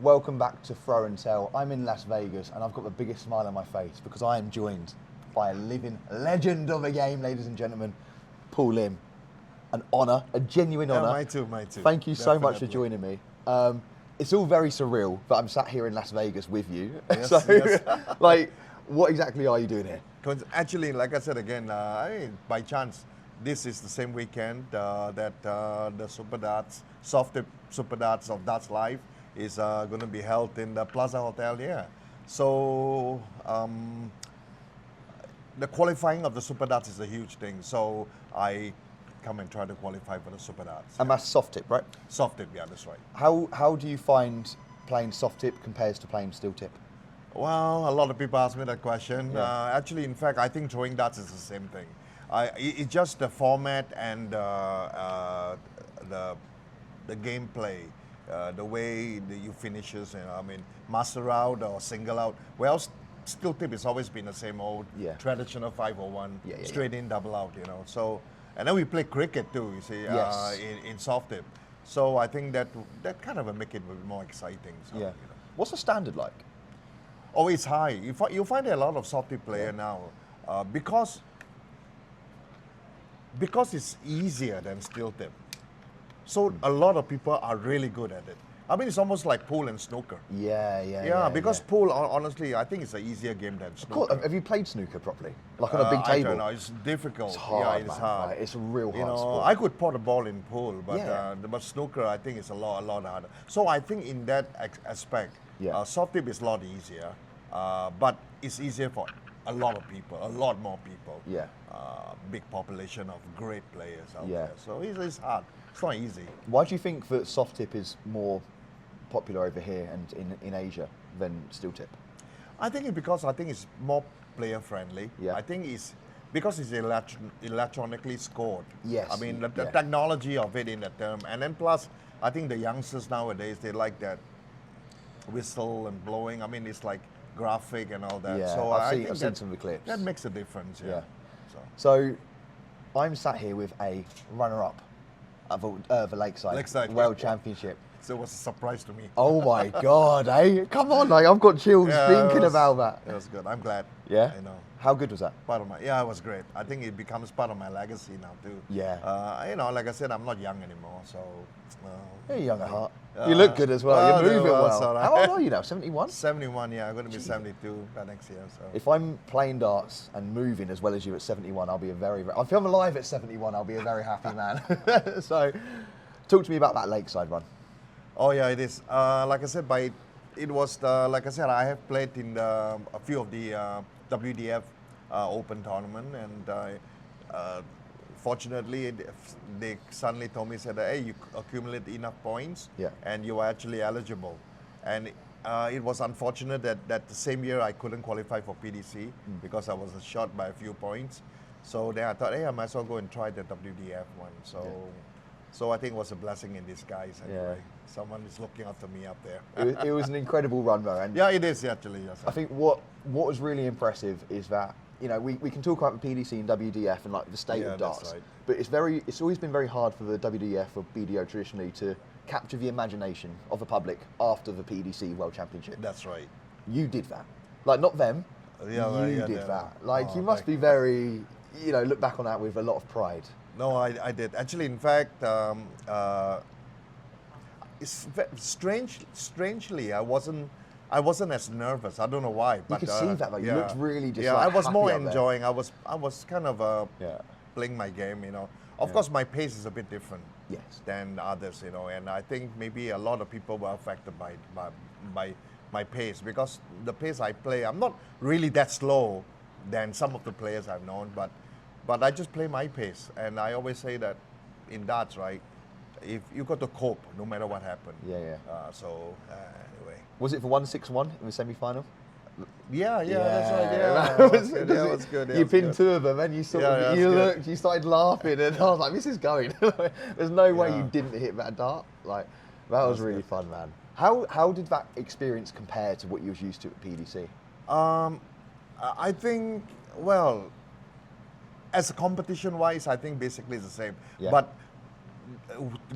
Welcome back to Throw and Tell. I'm in Las Vegas and I've got the biggest smile on my face because I am joined by a living legend of the game, ladies and gentlemen, Paul Lim. An honour, a genuine honour. Mine too. Thank you so much for joining me. It's all very surreal that I'm sat here in Las Vegas with you. Yes, So, yes. like, what exactly are you doing here? Actually, like I said again, by chance, this is the same weekend that the Super Darts, soft tip Super Darts of Darts Live is going to be held in the Plaza Hotel here. So the qualifying of the Super Darts is a huge thing. So I come and try to qualify for the Super Darts. And that's soft tip, right? Soft tip, yeah, that's right. How do you find playing soft tip compares to playing steel tip? Well, a lot of people ask me that question. Yeah. Actually, in fact, I think throwing darts is the same thing. It's just the format and the gameplay, the way that you finishes. I mean, master out or single out. Well, steel tip has always been the same old traditional 501, straight in, double out. So, and then we play cricket too. You see, in soft tip. So I think that kind of make it a bit more exciting. So, What's the standard like? Oh, it's high. You find a lot of soft tip player now because it's easier than steel tip. So a lot of people are really good at it. I mean, it's almost like pool and snooker. Yeah. Because pool, honestly, I think it's an easier game than snooker. Have you played snooker properly? Like on a big table? I don't know. It's difficult. It's hard, it's man. hard. Like, it's a real hard sport. I could pot a ball in pool, but snooker, I think it's a lot harder. So I think in that aspect, soft tip is a lot easier, but it's easier for a lot of people, a lot more people. Big population of great players out there. So it's hard. It's not easy. Why do you think that soft tip is more popular over here and in Asia than steel tip? I think it's more player friendly. I think it's because it's electronically scored. Yes. I mean the technology of it in the term, and then plus I think the youngsters nowadays they like that whistle and blowing. I mean it's like graphic and all that. Yeah, so I've seen some of the clips. That makes a difference. So I'm sat here with a runner-up of the Lakeside World Championship. So it was a surprise to me. Oh my God, eh? Come on, like I've got chills thinking about that. It was good. I'm glad. Yeah? How good was that? It was great. I think it becomes part of my legacy now too. Yeah. Like I said, I'm not young anymore, so. You're young at heart. You look good as well. You're moving well. Right. How old are you now? 71? 71, yeah. I'm going to be 72 by next year. So. If I'm playing darts and moving as well as you at 71, I'll be if I'm alive at 71, I'll be a very happy man. So, talk to me about that Lakeside run. Oh yeah, it is. Like I said, like I said, I have played in a few of the WDF Open tournament, and fortunately, they suddenly told me, said, hey, you accumulate enough points, and you are actually eligible. And it was unfortunate that the same year I couldn't qualify for PDC because I was short by a few points. So then I thought, hey, I might as well go and try the WDF one. So I think it was a blessing in disguise anyway. Someone is looking after me up there. It was an incredible run though. And yeah, it is actually. Yes. I think what was really impressive is that, we can talk about the PDC and WDF and like the state of darts, but it's always been very hard for the WDF or BDO traditionally to capture the imagination of the public after the PDC World Championship. That's right. You did that. Like, not them. You did that. Like, you must be very, look back on that with a lot of pride. No, I did. Actually, in fact, it's strangely, I wasn't as nervous. I don't know why. But you could see that though. You looked really just I was more enjoying. There. I was kind of playing my game. Of course, my pace is a bit different than others. And I think maybe a lot of people were affected by my pace because the pace I play, I'm not really that slow than some of the players I've known, but I just play my pace. And I always say that in darts, right? If you got to cope no matter what happened. Anyway. Was it for 161 in the semi-final? Yeah, that's right. That was good. You pinned two of them, and you looked, you started laughing, and I was like, "This is going." There's no way you didn't hit that dart. Like, that was really fun, man. How did that experience compare to what you was used to at PDC? I think, well, as a competition-wise, I think basically it's the same. But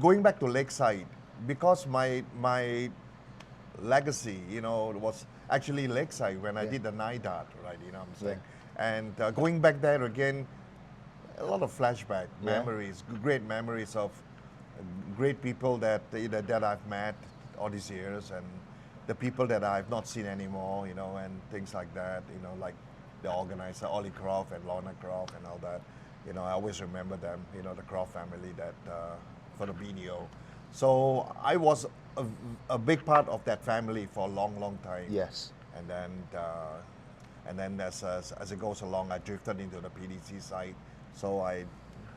going back to Lakeside, because my legacy, was actually Lakeside when I did the night art, right? You know what I'm saying? And going back there again, a lot of flashback memories, great memories of great people that I've met all these years, and the people that I've not seen anymore, and things like that, like the organizer, Ollie Croft and Lorna Croft and all that. I always remember them, the Croft family that for the BDO. So I was a big part of that family for a long, long time. Yes. And then as it goes along, I drifted into the PDC side. So I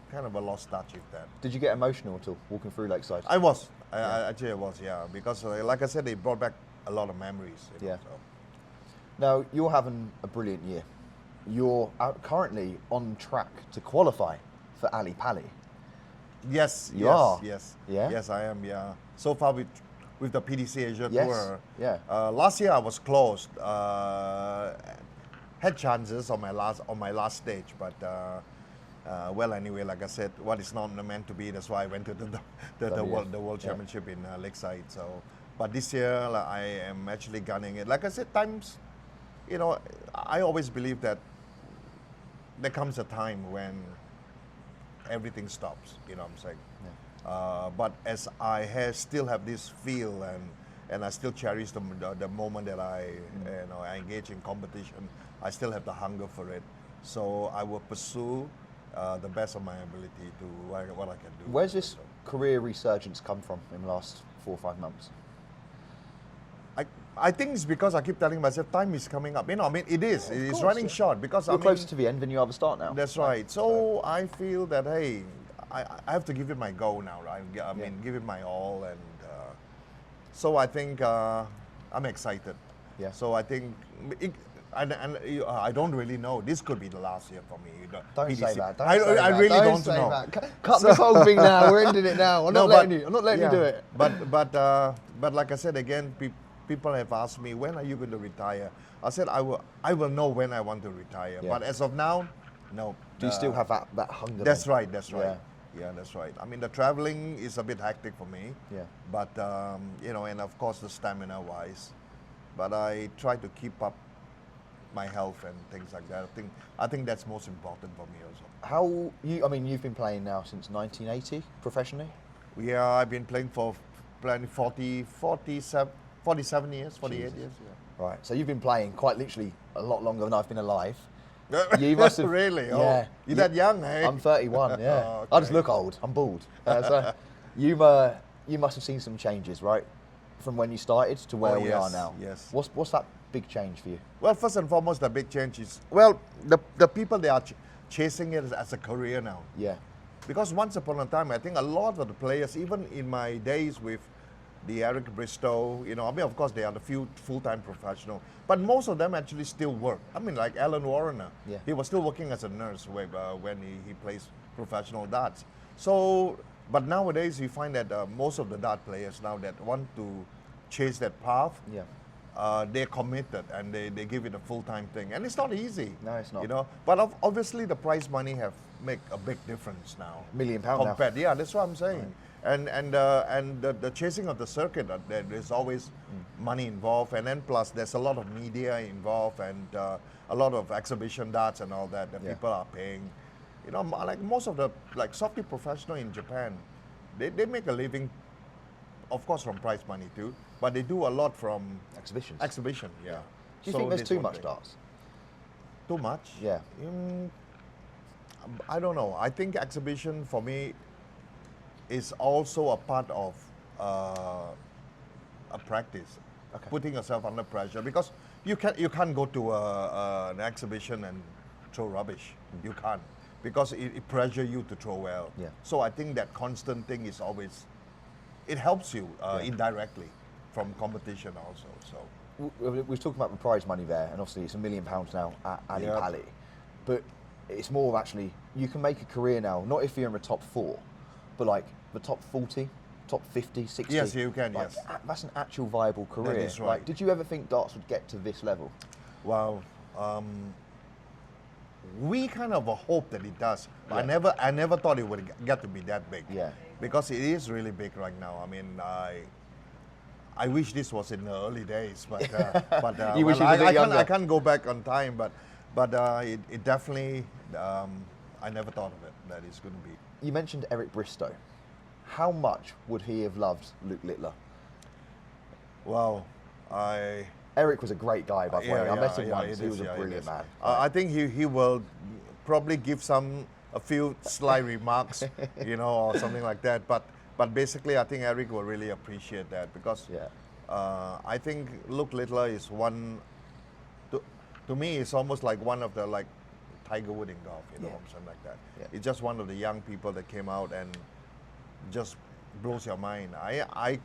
kind of lost touch with that. Did you get emotional at all walking through Lakeside? I was. Actually, I was, because like I said, they brought back a lot of memories. So. Now, you're having a brilliant year. You're currently on track to qualify for Ali Pali. Yes, you are. Yes, yeah, yes, I am. Yeah. So far with the PDC Asia Tour. Yeah. Last year I was close. Had chances on my last stage, but well, anyway, like I said, what is not meant to be. That's why I went to the World Championship in Lakeside. So, but this year I am actually gunning it. Like I said, times, I always believe that there comes a time when everything stops. You know what I'm saying? Yeah. But as I still have this feel and I still cherish the moment that I engage in competition, I still have the hunger for it. So I will pursue the best of my ability to what I can do. Where's this career resurgence come from in the last 4 or 5 months? I think it's because I keep telling myself time is coming up. It is. Yeah, it's running short because you're closer to the end than you are the start now. That's right. So I feel that hey, I have to give it my go now. Right? I mean, give it my all, and so I think I'm excited. Yeah. So I think. I don't really know. This could be the last year for me. Don't PDC. say that. I really don't know. Cut this whole thing now. We're ending it now. I'm not letting you do it. But like I said again, people have asked me, when are you going to retire? I said I will know when I want to retire. Yeah. But as of now, no. Do you still have that hunger? That's right. That's right. Yeah, that's right. I mean, the traveling is a bit hectic for me. Yeah. But and of course the stamina wise, but I try to keep up my health and things like that. I think that's most important for me also. You've been playing now since 1980 professionally? Yeah, I've been playing for 47 years, 48 years. Yeah. Right, so you've been playing quite literally a lot longer than I've been alive. You must have really. Yeah. Oh, you're that young, eh? I'm 31. Yeah. Oh, okay. I just look old. I'm bald. So you must have seen some changes, right, from when you started to where we are now. Yes. What's that big change for you? Well, first and foremost, the big change is the people, they are chasing it as a career now. Yeah. Because once upon a time, I think a lot of the players, even in my days with the Eric Bristow, of course they are the few full-time professional, but most of them actually still work. I mean, like Alan Warrener, he was still working as a nurse when he plays professional darts. So, but nowadays you find that most of the dart players now that want to chase that path, they're committed and they give it a full-time thing, and it's not easy. No, it's not. But obviously the prize money have make a big difference now. £1 million compared, now. Yeah, that's what I'm saying. Right. And the chasing of the circuit, there's always money involved, and then plus there's a lot of media involved and a lot of exhibition darts and all that people are paying. Like most of the softy professional in Japan, they make a living, of course, from prize money too, but they do a lot from exhibitions. Yeah. Do you think there's too much darts? Too much? Yeah. I don't know. I think exhibition for me is also a part of a practice, putting yourself under pressure, because you can't go to an exhibition and throw rubbish. You can't, because it pressures you to throw well. Yeah. So I think that constant thing is always, it helps you indirectly from competition also. So we were talking about the prize money there, and obviously it's £1 million now at Ali Pali, but it's more of actually, you can make a career now, not if you're in the top 4, but like the top 40, top 50, 60. Yes, you can, yes. That's an actual viable career. That is right. Did you ever think darts would get to this level? Well, we kind of hope that it does. But I never thought it would get to be that big. Yeah. Because it is really big right now. I mean, I wish this was in the early days, but You wish it was a bit younger. I can't go back on time, but it definitely I never thought of it that it's going to be. You mentioned Eric Bristow. How much would he have loved Luke Littler? Well, Eric was a great guy, by the way. I met him once. He was a brilliant man. I think he will probably give a few sly remarks, or something like that. But basically, I think Eric will really appreciate that because I think Luke Littler is one. To me, it's almost like one of the Tiger Woods in golf, something like that. Yeah. It's just one of the young people that came out and just blows your mind. I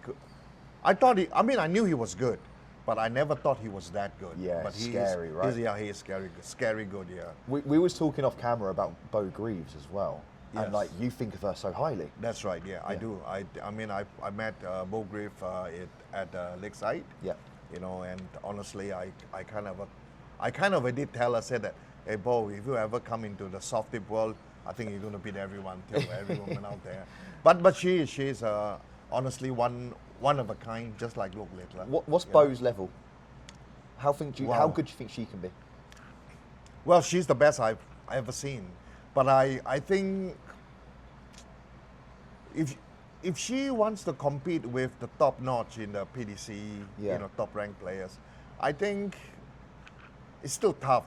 thought I knew he was good, but I never thought he was that good. Yeah, but scary, right? He is scary good, yeah. We was talking off camera about Bo Greves as well. Yes. And you think of her so highly. That's right, yeah. I do. I met Bo Greaves at Lakeside. Yeah. And honestly, I kind of did tell her, said that, hey Bo, if you ever come into the soft tip world, I think you're going to beat everyone too, every woman out there. But she's honestly one of a kind, just like Luke Littler. What's Bo's level? How good do you think she can be? Well, she's the best I've ever seen. But I think if she wants to compete with the top notch in the PDC, top ranked players, I think it's still tough.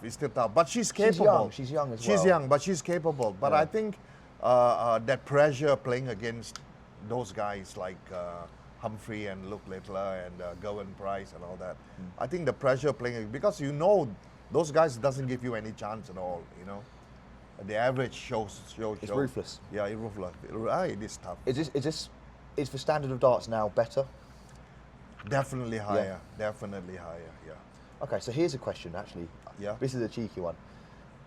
But she's capable. She's young as well. She's young, but she's capable. But I think that pressure playing against those guys like Humphrey and Luke Littler and Gerwin Price and all that, I think the pressure playing, because those guys doesn't give you any chance at all, The average shows. It's ruthless. Yeah, it's ruthless. It is tough. Is the standard of darts now better? Definitely higher. Yeah. Definitely higher. Yeah. Okay, so here's a question. Actually, yeah. This is a cheeky one.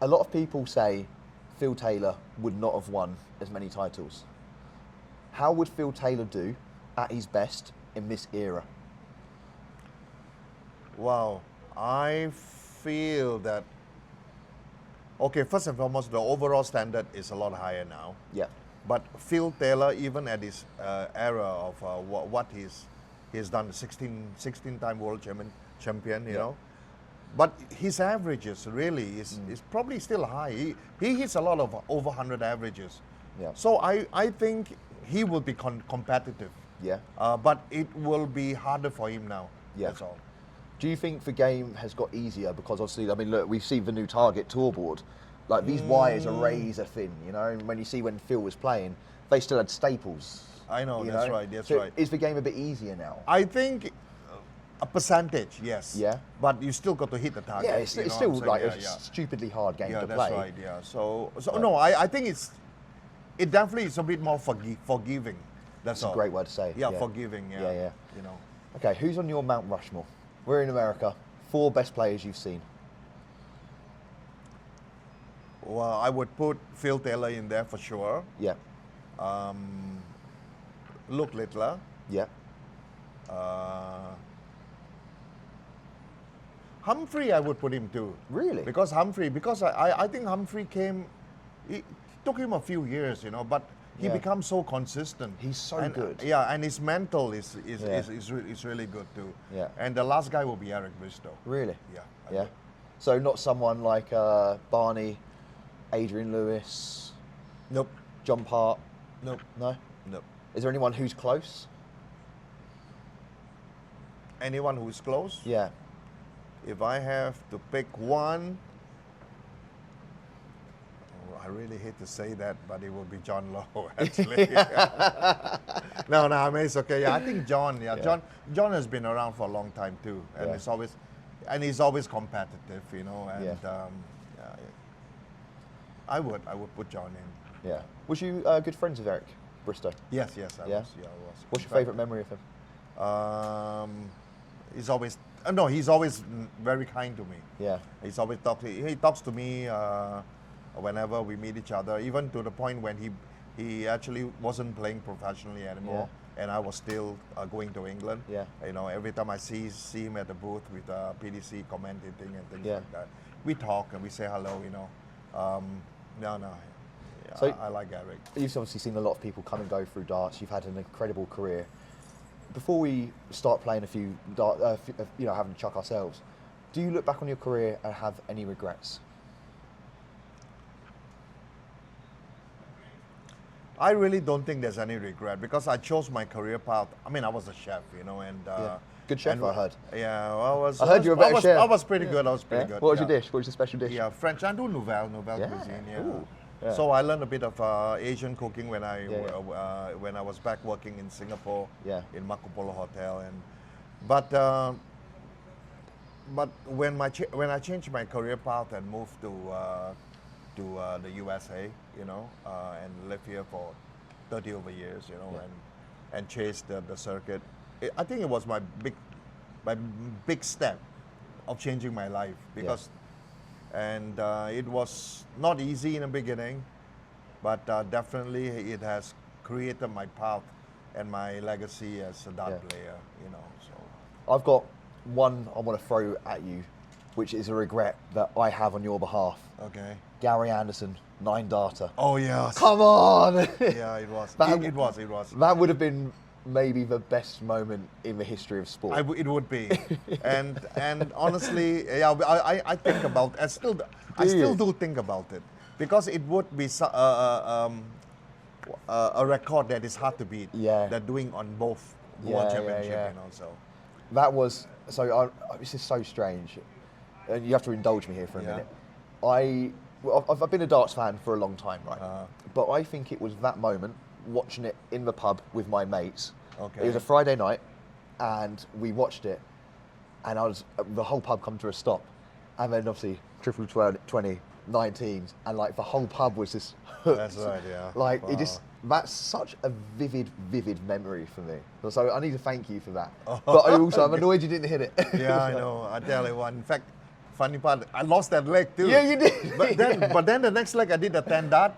A lot of people say Phil Taylor would not have won as many titles. How would Phil Taylor do at his best in this era? Wow, I feel that. Okay, first and foremost, the overall standard is a lot higher now. Yeah. But Phil Taylor, even at his era of what he's done, 16-time world champion, you know. But his averages really is probably still high. He hits a lot of over 100 averages. Yeah. So I think he will be competitive. Yeah. But it will be harder for him now. Yeah. That's all. Do you think the game has got easier? Because obviously, I mean, look, we've seen the new Target tour board. Like, these wires are razor thin, And when you see when Phil was playing, they still had staples. I know, that's right, that's so right. Is the game a bit easier now? I think a percentage, yes. Yeah. But you still got to hit the target. Yeah, it's still like a stupidly hard game to play. Yeah, that's right, yeah. So no, I think it definitely is a bit more forgiving. That's a great word to say. Yeah, forgiving, yeah. Okay, who's on your Mount Rushmore? We're in America. 4 best players you've seen. Well, I would put Phil Taylor in there for sure. Yeah. Luke Littler. Yeah. Humphrey, I would put him too. Really? Because I think Humphrey it took him a few years, but he becomes so consistent. He's so good. Yeah, and his mental is really good too. Yeah. And the last guy will be Eric Bristow. Really? Yeah. Yeah. So not someone like Barney, Adrian Lewis. Nope. John Part. Nope. No. Nope. Is there anyone who's close? Anyone who's close? Yeah. If I have to pick one, I really hate to say that, but it will be John Lowe, actually. No, I mean, it's okay. Yeah, I think John. Yeah. John has been around for a long time too, and he's always competitive, And I would put John in. Yeah. Was you good friends with Eric Bristow? Yes, I was. Yeah, I was. What's your favourite memory of him? He's always very kind to me. Yeah. He's always he talks to me whenever we meet each other, even to the point when he actually wasn't playing professionally anymore, and I was still going to England. Yeah. Every time I see him at the booth with PDC commentating and things like that, we talk and we say hello. So I like Eric. You've obviously seen a lot of people come and go through darts. You've had an incredible career. before we start playing a few, having a chuck ourselves, do you look back on your career and have any regrets? I really don't think there's any regret because I chose my career path. I mean, I was a chef, and good chef, I heard. Yeah, well, I heard you were a better chef. I was pretty good. I was pretty good. What was your dish? What was your special dish? Yeah, French. I do nouvelle cuisine. Yeah. Ooh. Yeah. So I learned a bit of Asian cooking when I was back working in Singapore. Yeah. In Marco Polo Hotel, but when I changed my career path and moved to the USA, and lived here for 30 over years, and chased the circuit. I think it was my big step of changing my life because, and it was not easy in the beginning, but definitely it has created my path and my legacy as a dart player, So I've got one I want to throw at you, which is a regret that I have on your behalf. Okay. Gary Anderson, 9-darter. Oh yes. Come on. Yeah, it was. It was. That would have been maybe the best moment in the history of sport. It would be, and honestly, yeah, I think about. I still do think about it because it would be a record that is hard to beat. Yeah. That doing on both World Championship, So that was this is so strange, and you have to indulge me here for a minute. I've been a darts fan for a long time, right? But I think it was that moment, watching it in the pub with my mates. Okay. It was a Friday night, and we watched it, and the whole pub come to a stop, and then obviously triple 20, 19s, and like the whole pub was just hooked. That's right, yeah. Like that's such a vivid memory for me. So I need to thank you for that. But I'm annoyed you didn't hit it. Yeah, I know. I tell you what. In fact, funny part, I lost that leg too. Yeah, you did. But then the next leg I did a 10-darter.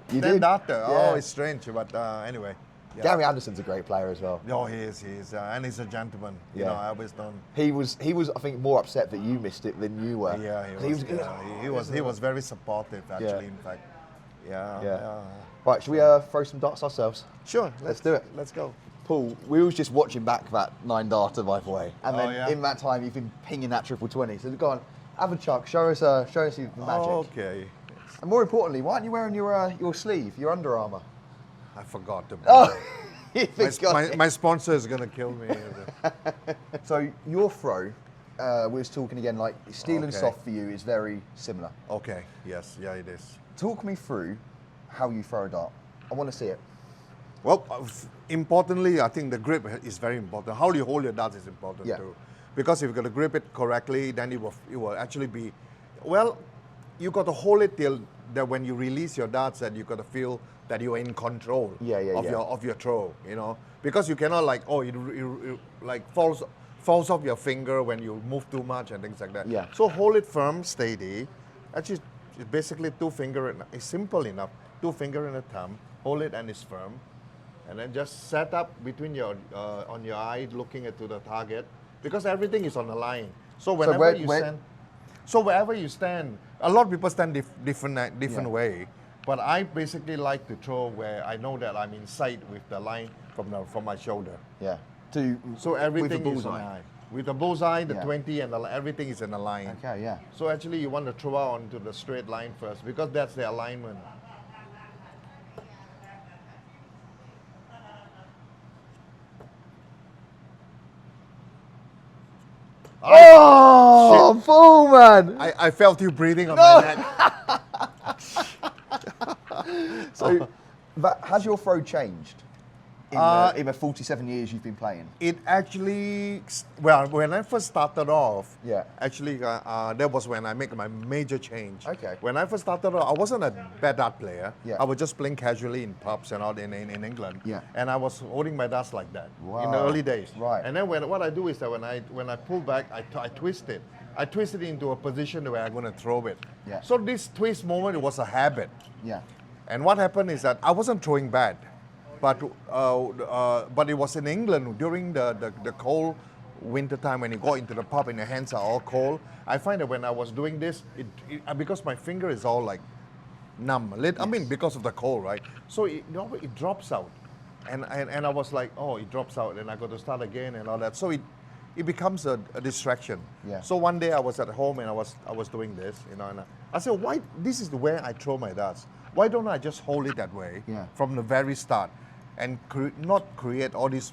Yeah. Oh, it's strange, but anyway. Yeah. Gary Anderson's a great player as well. Oh, he is, and he's a gentleman. I always don't. He was, I think, more upset that you missed it than you were. Yeah, he was very supportive, actually. In fact, yeah. Right, should we throw some darts ourselves? Sure, let's do it. Let's go. Paul, we was just watching back that 9-darter, by the way, and then in that time you've been pinging that triple 20. So go on, have a chuck. Show us the magic. Okay. And more importantly, why aren't you wearing your sleeve, your Under Armour? I forgot to. My sponsor is gonna kill me. So your throw, we was talking again. Like steel and soft for you is very similar. Okay. Yes. Yeah, it is. Talk me through how you throw a dart. I want to see it. Well, importantly, I think the grip is very important. How you hold your darts is important too, because if you're gonna grip it correctly, then it will actually be. Well, you got to hold it till that when you release your darts, that you got to feel that you are in control of your throw, because you cannot it like falls off your finger when you move too much and things like that. Yeah. So hold it firm, steady. Actually, it's basically 2 finger. It's simple enough. 2 finger and a thumb. Hold it and it's firm, and then just set up between your on your eye, looking to the target, because everything is on the line. So whenever wherever you stand, a lot of people stand different way. But I basically like to throw where I know that I'm in sight with the line from my shoulder. Yeah. So everything is on the line. With the bullseye, the 20, and everything is in a line. Okay, yeah. So actually you want to throw out onto the straight line first, because that's the alignment. Oh, Paul, man! I felt you breathing on my neck. So, has your throw changed in the 47 years you've been playing? It actually, well, when I first started off, actually, that was when I made my major change. Okay. When I first started off, I wasn't a bad dart player. Yeah. I was just playing casually in pubs and all in England. Yeah. And I was holding my darts like that in the Wow. early days. Right. And then what I do is that when I pull back, I twist it. I twist it into a position where I'm going to throw it. Yeah. So this twist moment, it was a habit. Yeah. And what happened is that I wasn't throwing bad, but it was in England during the cold winter time when you go into the pub and your hands are all cold. I find that when I was doing this, because my finger is all like numb. I mean, because of the cold, right? So it drops out. and I was like, oh, it drops out, and I got to start again and all that. So it becomes a distraction. Yeah. So one day I was at home and I was doing this, you know, and I said, why? This is the way I throw my darts. Why don't I just hold it that way from the very start, and not create all this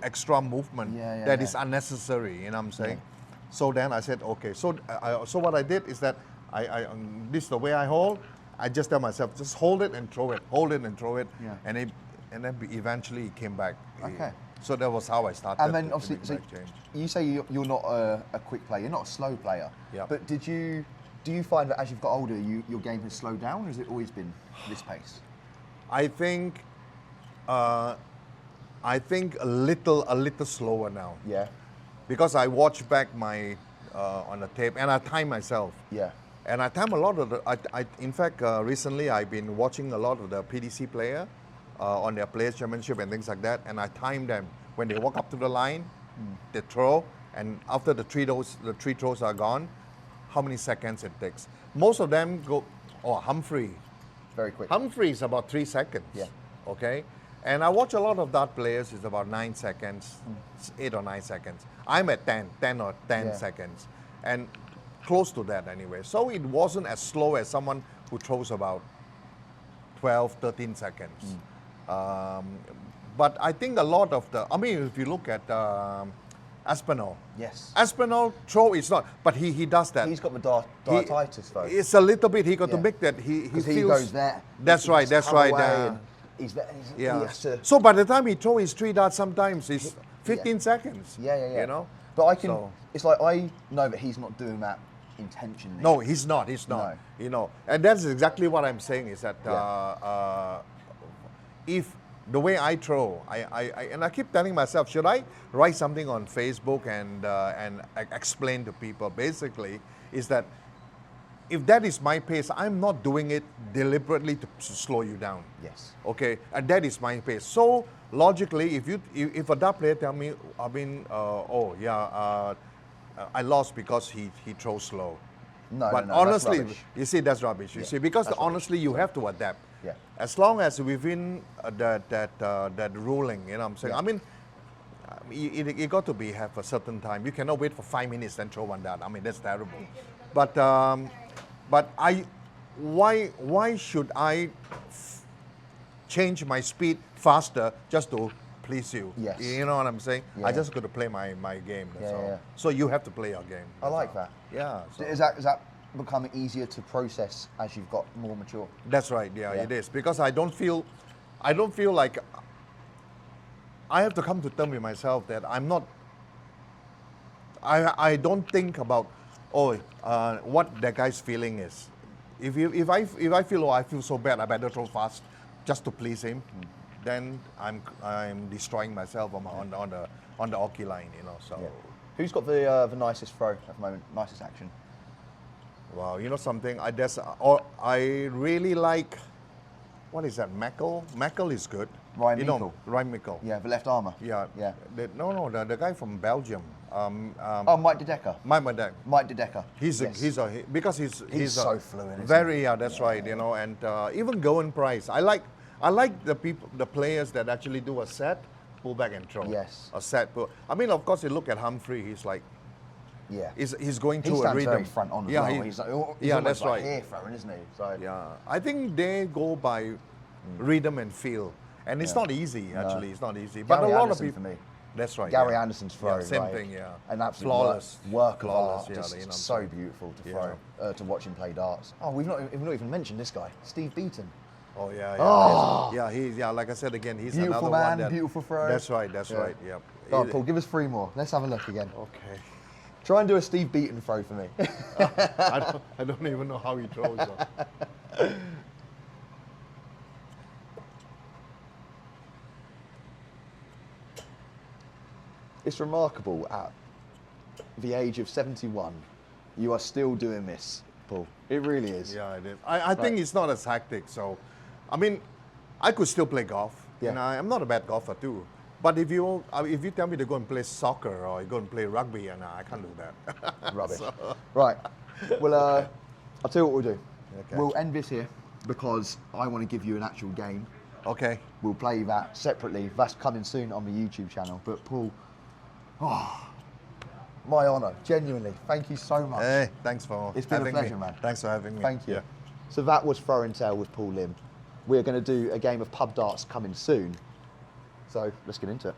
extra movement that is unnecessary? You know what I'm saying? Yeah. So then I said, okay. So so what I did is that this is the way I hold. I just tell myself, just hold it and throw it, hold it and throw it, and then eventually it came back. Okay. So that was how I started. And then obviously, so you say you're not a quick player, you're not a slow player. Yeah. But do you find that as you've got older, your game has slowed down, or has it always been this pace? I think a little slower now. Yeah. Because I watch back my on the tape and I time myself. Yeah. And I time a lot of in fact, recently I've been watching a lot of the PDC player on their Players Championship and things like that, and I time them when they walk up to the line, they throw, and after the three throws are gone, how many seconds it takes. Most of them go, Humphrey. Very quick. Humphrey is about 3 seconds. Yeah. Okay. And I watch a lot of dart players, it's about 9 seconds, 8 or 9 seconds. I'm at 10 or 10 seconds. And close to that anyway. So it wasn't as slow as someone who throws about 12, 13 seconds. But I think a lot of if you look at Aspinall. Yes. Aspinall throw is not, but he does that. He's got the dartitis though. It's a little bit, he got to make that, he feels. He goes there. That's right. He has to. So by the time he throws his 3 darts, sometimes it's 15 seconds. Yeah. You know? But it's like I know that he's not doing that intentionally. No, he's not. No. You know, and that's exactly what I'm saying is that if the way I throw, I keep telling myself, should I write something on Facebook and explain to people? Basically, is that if that is my pace, I'm not doing it deliberately to slow you down. Yes. Okay, and that is my pace. So logically, if a dart player tell me, I lost because he throws slow. No, honestly, that's you see, that's rubbish. You see, because honestly, you have to adapt. Yeah. As long as within that ruling, you know what I'm saying? I mean, it got to have a certain time. You cannot wait for 5 minutes then throw one dart. I mean, that's terrible. But why should I change my speed faster just to please you? Yes. You know what I'm saying? Yeah. I just got to play my game. That's all. Yeah. So you have to play your game. I like that. Yeah. So. Is that becoming easier to process as you've got more mature? That's right. Yeah, it is, because I don't feel like I have to come to terms with myself that I'm not. I don't think about what that guy's feeling is. If I feel I feel so bad, I better throw fast just to please him. Then I'm destroying myself on the hockey line, you know. So who's got the nicest throw at the moment? Nicest action? Wow, you know something? I really like. What is that? Meckel? Meckel is good. Ryan Meckel. Ryan Meckel. Yeah, the left armour. Yeah. The guy from Belgium. Mike De Decker. Mike De Decker. He's so fluent. Very that's right. You know, and even Goen Price. I like the players that actually do a set, pull back and throw. Yes. A set. I mean, of course, you look at Humphrey. He's like. Yeah. He's going through a rhythm. He stands very front on as well. He's that's right. Here throwing, isn't he? So. Yeah. I think they go by rhythm and feel, and it's not easy actually. No. It's not easy. But Gary a lot Anderson of people. For me. That's right. Gary Anderson's throw. Same thing. Yeah. An absolute flawless work of art. Yeah, Just so beautiful to throw. To watch him play darts. Oh, we've not even mentioned this guy, Steve Beaton. Oh yeah. Oh. Yeah. Like I said again, he's beautiful another man. one. Beautiful throw. That's right. Yep. Go on, Paul. Give us 3 more. Let's have a look again. Okay. Try and do a Steve Beaton throw for me. I don't even know how he throws. It's remarkable at the age of 71, you are still doing this, Paul. It really is. Yeah, it is. I think it's not as hectic. So, I mean, I could still play golf. Yeah. And I'm not a bad golfer too. But if you tell me to go and play soccer or you go and play rugby, I can't do that. Rubbish. Right. Well, I'll tell you what we'll do. Okay. We'll end this here because I want to give you an actual game. Okay. We'll play that separately. That's coming soon on the YouTube channel. But Paul, my honour, genuinely. Thank you so much. Hey, thanks for It's been a having pleasure, me. man. Thanks for having me. Thank you. Yeah. So that was Throw and Tell with Paul Lim. We're going to do a game of pub darts coming soon. So let's get into it.